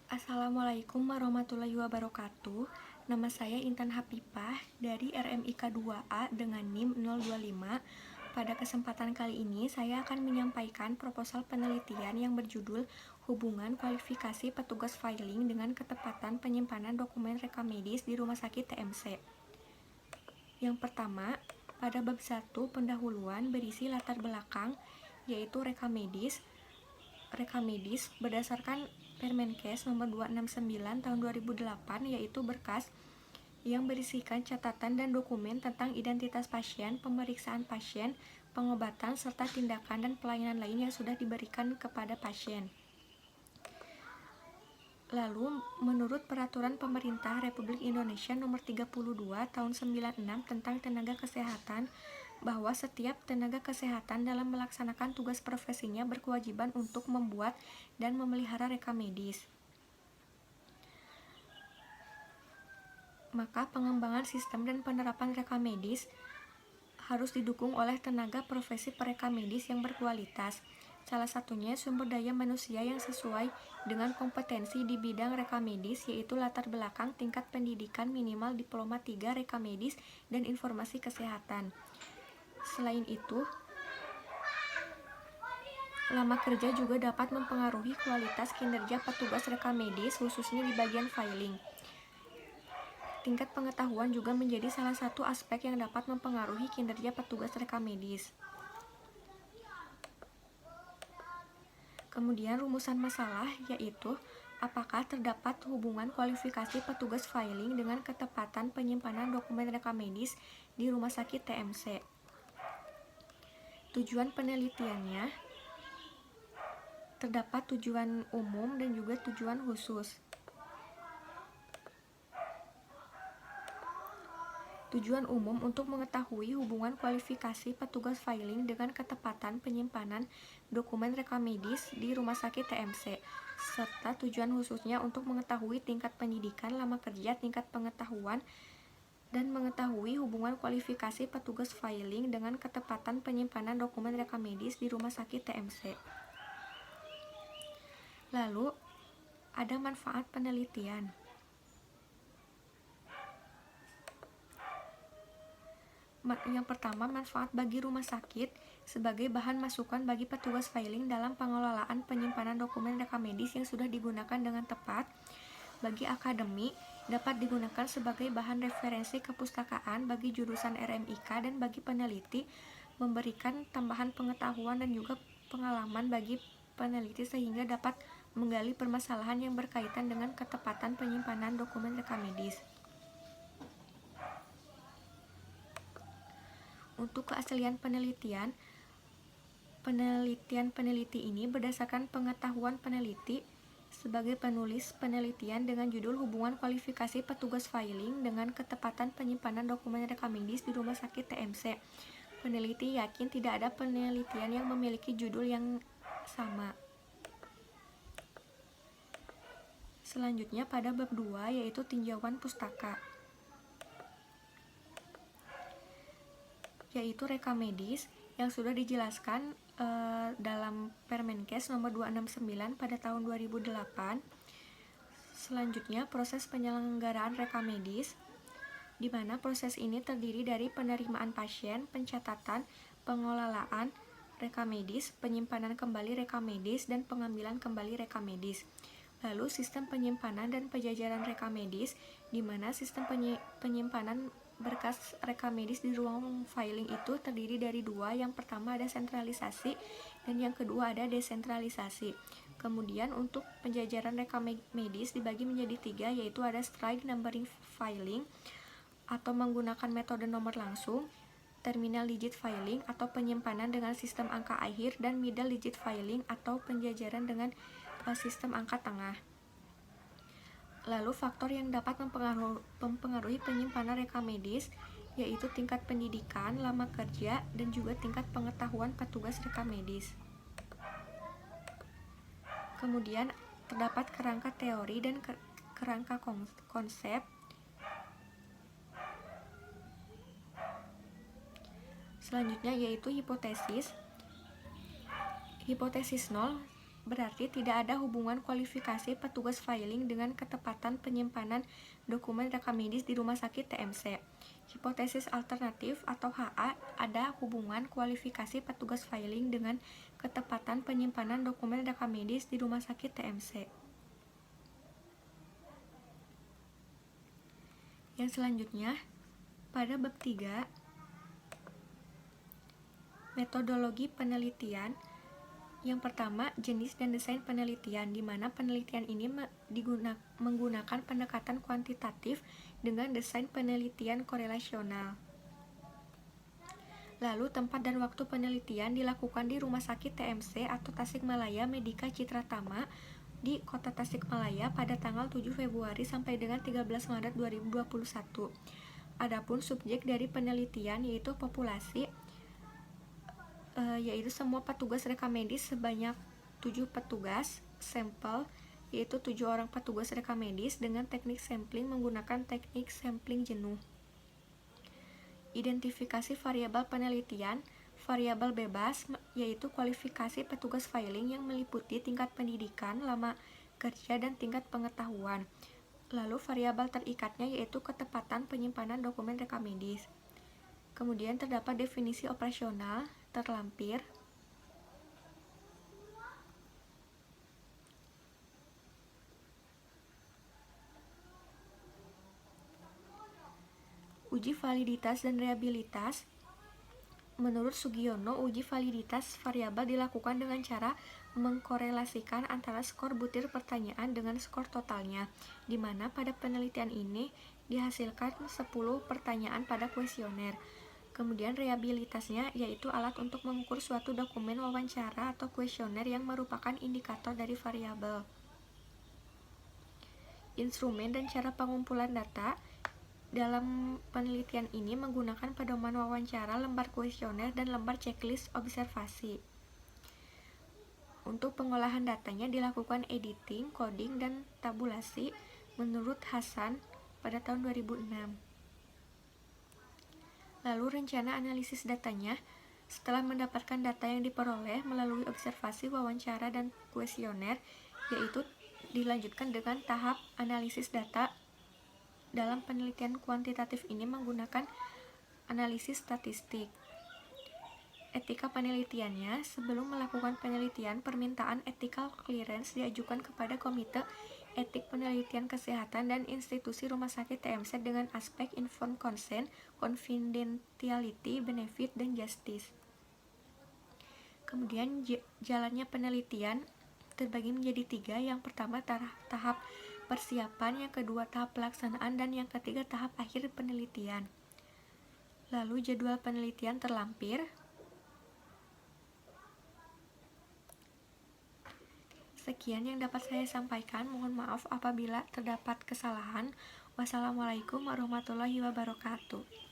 Assalamualaikum warahmatullahi wabarakatuh. Nama saya Intan Hapipah dari RMIK 2A dengan NIM 025. Pada kesempatan kali ini saya akan menyampaikan proposal penelitian yang berjudul Hubungan Kualifikasi Petugas Filing dengan Ketepatan Penyimpanan Dokumen Rekam Medis di Rumah Sakit TMC. Yang pertama, pada bab 1 pendahuluan berisi latar belakang, yaitu rekam medis. Rekam medis berdasarkan Permenkes nomor 269 tahun 2008, yaitu berkas yang berisikan catatan dan dokumen tentang identitas pasien, pemeriksaan pasien, pengobatan, serta tindakan dan pelayanan lain yang sudah diberikan kepada pasien. Lalu, menurut Peraturan Pemerintah Republik Indonesia Nomor 32 Tahun 96 tentang tenaga kesehatan, bahwa setiap tenaga kesehatan dalam melaksanakan tugas profesinya berkewajiban untuk membuat dan memelihara rekam medis. Maka pengembangan sistem dan penerapan rekam medis harus didukung oleh tenaga profesi perekam medis yang berkualitas. Salah satunya sumber daya manusia yang sesuai dengan kompetensi di bidang rekam medis, yaitu latar belakang tingkat pendidikan minimal diploma 3 rekam medis dan informasi kesehatan. Selain itu, lama kerja juga dapat mempengaruhi kualitas kinerja petugas rekam medis, khususnya di bagian filing. Tingkat pengetahuan juga menjadi salah satu aspek yang dapat mempengaruhi kinerja petugas rekam medis. Kemudian rumusan masalah, yaitu apakah terdapat hubungan kualifikasi petugas filing dengan ketepatan penyimpanan dokumen rekam medis di rumah sakit TMC. Tujuan penelitiannya, terdapat tujuan umum dan juga tujuan khusus. Tujuan umum untuk mengetahui hubungan kualifikasi petugas filing dengan ketepatan penyimpanan dokumen rekam medis di rumah sakit TMC, serta tujuan khususnya untuk mengetahui tingkat pendidikan, lama kerja, tingkat pengetahuan, dan mengetahui hubungan kualifikasi petugas filing dengan ketepatan penyimpanan dokumen rekam medis di rumah sakit TMC. Lalu, ada manfaat penelitian. Yang pertama, manfaat bagi rumah sakit sebagai bahan masukan bagi petugas filing dalam pengelolaan penyimpanan dokumen rekam medis yang sudah digunakan dengan tepat. Bagi akademik, dapat digunakan sebagai bahan referensi kepustakaan bagi jurusan RMIK, dan bagi peneliti, memberikan tambahan pengetahuan dan juga pengalaman bagi peneliti sehingga dapat menggali permasalahan yang berkaitan dengan ketepatan penyimpanan dokumen rekam medis. Untuk keaslian penelitian, peneliti ini berdasarkan pengetahuan peneliti sebagai penulis penelitian dengan judul Hubungan Kualifikasi Petugas Filing dengan Ketepatan Penyimpanan Dokumen Rekam Medis di Rumah Sakit TMC. Peneliti yakin tidak ada penelitian yang memiliki judul yang sama. Selanjutnya pada bab 2, yaitu tinjauan pustaka, yaitu rekam medis yang sudah dijelaskan dalam Permenkes nomor 269 pada tahun 2008. Selanjutnya, proses penyelenggaraan rekam medis, di mana proses ini terdiri dari penerimaan pasien, pencatatan, pengelolaan rekam medis, penyimpanan kembali rekam medis, dan pengambilan kembali rekam medis. Lalu sistem penyimpanan dan penjajaran rekam medis, di mana sistem penyimpanan berkas rekam medis di ruang filing itu terdiri dari dua. Yang pertama ada sentralisasi dan yang kedua ada desentralisasi. Kemudian untuk penjajaran rekam medis dibagi menjadi 3, yaitu ada strike numbering filing atau menggunakan metode nomor langsung, terminal digit filing atau penyimpanan dengan sistem angka akhir, dan middle digit filing atau penjajaran dengan sistem angka tengah. Lalu faktor yang dapat mempengaruhi penyimpanan rekam medis, yaitu tingkat pendidikan, lama kerja, dan juga tingkat pengetahuan petugas rekam medis. Kemudian terdapat kerangka teori dan kerangka konsep. Selanjutnya yaitu hipotesis. Hipotesis 0 Berarti tidak ada hubungan kualifikasi petugas filing dengan ketepatan penyimpanan dokumen rekam medis di rumah sakit TMC. Hipotesis alternatif atau HA, ada hubungan kualifikasi petugas filing dengan ketepatan penyimpanan dokumen rekam medis di rumah sakit TMC. Yang selanjutnya, pada bab 3, metodologi penelitian. Yang pertama, jenis dan desain penelitian, di mana penelitian ini menggunakan pendekatan kuantitatif dengan desain penelitian korelasional. Lalu, tempat dan waktu penelitian dilakukan di Rumah Sakit TMC atau Tasikmalaya Medika Citratama di Kota Tasikmalaya pada tanggal 7 Februari sampai dengan 13 Maret 2021. Adapun subjek dari penelitian yaitu populasi, yaitu semua petugas rekam medis sebanyak 7 petugas, sampel yaitu 7 orang petugas rekam medis dengan teknik sampling menggunakan teknik sampling jenuh. Identifikasi variabel penelitian, variabel bebas yaitu kualifikasi petugas filing yang meliputi tingkat pendidikan, lama kerja, dan tingkat pengetahuan. Lalu variabel terikatnya yaitu ketepatan penyimpanan dokumen rekam medis. Kemudian terdapat definisi operasional terlampir. Uji validitas dan reliabilitas. Menurut Sugiono, uji validitas variabel dilakukan dengan cara mengkorelasikan antara skor butir pertanyaan dengan skor totalnya, di mana pada penelitian ini dihasilkan 10 pertanyaan pada kuesioner. Kemudian reliabilitasnya yaitu alat untuk mengukur suatu dokumen wawancara atau kuesioner yang merupakan indikator dari variabel. Instrumen dan cara pengumpulan data. Dalam penelitian ini menggunakan pedoman wawancara, lembar kuesioner, dan lembar checklist observasi. Untuk pengolahan datanya dilakukan editing, coding, dan tabulasi menurut Hasan pada tahun 2006. Lalu rencana analisis datanya. Setelah mendapatkan data yang diperoleh melalui observasi, wawancara, dan kuesioner, yaitu dilanjutkan dengan tahap analisis data. Dalam penelitian kuantitatif ini menggunakan analisis statistik. Etika penelitiannya. Sebelum melakukan penelitian, permintaan ethical clearance diajukan kepada Komite Etik Penelitian Kesehatan dan institusi Rumah Sakit TMC dengan aspek informed consent, confidentiality, benefit, dan justice. Kemudian jalannya penelitian terbagi menjadi 3. Yang pertama tahap persiapan, yang kedua tahap pelaksanaan, dan yang ketiga tahap akhir penelitian. Lalu jadwal penelitian terlampir. Sekian yang dapat saya sampaikan. Mohon maaf apabila terdapat kesalahan. Wassalamualaikum warahmatullahi wabarakatuh.